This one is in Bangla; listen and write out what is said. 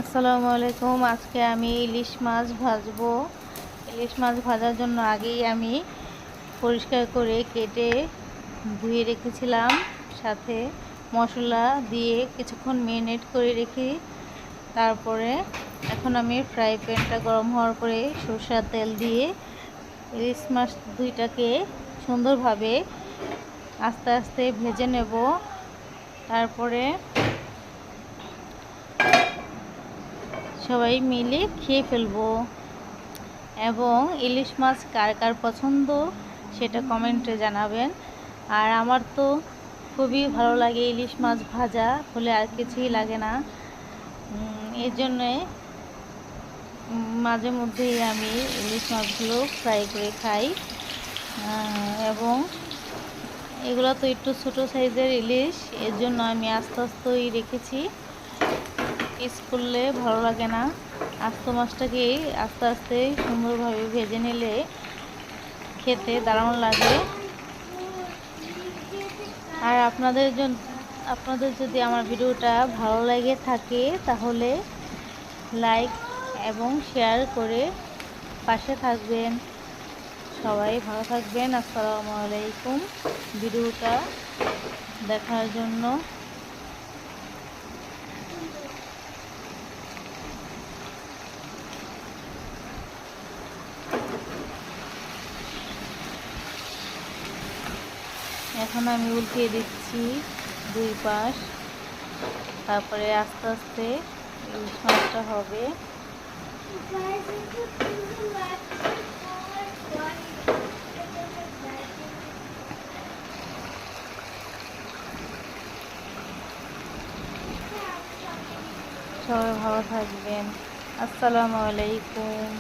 আসসালামু আলাইকুম। আজকে আমি ইলিশ মাছ ভাজবো। ইলিশ মাছ ভাজার জন্য আগেই আমি পরিষ্কার করে কেটে ধুয়ে রেখেছিলাম, সাথে মশলা দিয়ে কিছুক্ষণ মেরিনেট করে রেখে তারপরে এখন আমি ফ্রাই প্যানটা গরম হওয়ার পরে সরষের তেল দিয়ে ইলিশ মাছ দুইটাকে সুন্দরভাবে আস্তে আস্তে ভেজে নেব। তারপরে সবাই মিলে খেয়ে ফেলবো। এবং ইলিশ মাছ কার কার পছন্দ সেটা কমেন্টে জানাবেন। আর আমার তো খুবই ভালো লাগে, ইলিশ মাছ ভাজা হলে আর কিছুই লাগে না। এর জন্যে মাঝে মধ্যেই আমি ইলিশ মাছগুলো ফ্রাই করে খাই। এবং এগুলো তো একটু ছোটো সাইজের ইলিশ, এর জন্য আমি আস্তে আস্তেই রেখেছি। পিস করলে ভালো লাগে না, আস্ত মাছটাকে আস্তে আস্তে সুন্দরভাবে ভেজে নিলে খেতে দারুণ লাগে। আর আপনাদের যদি আমার ভিডিওটা ভালো লাগে থাকে তাহলে লাইক এবং শেয়ার করে পাশে থাকবেন। সবাই ভালো থাকবেন। আসসালামু আলাইকুম। ভিডিওটা দেখার জন্য এখন আমি উল্টিয়ে দিচ্ছি দুই পাশ, তারপরে আস্তে আস্তে ইলিশ মাছটা হবে। সবাই ভালো থাকবেন। আসসালামু আলাইকুম।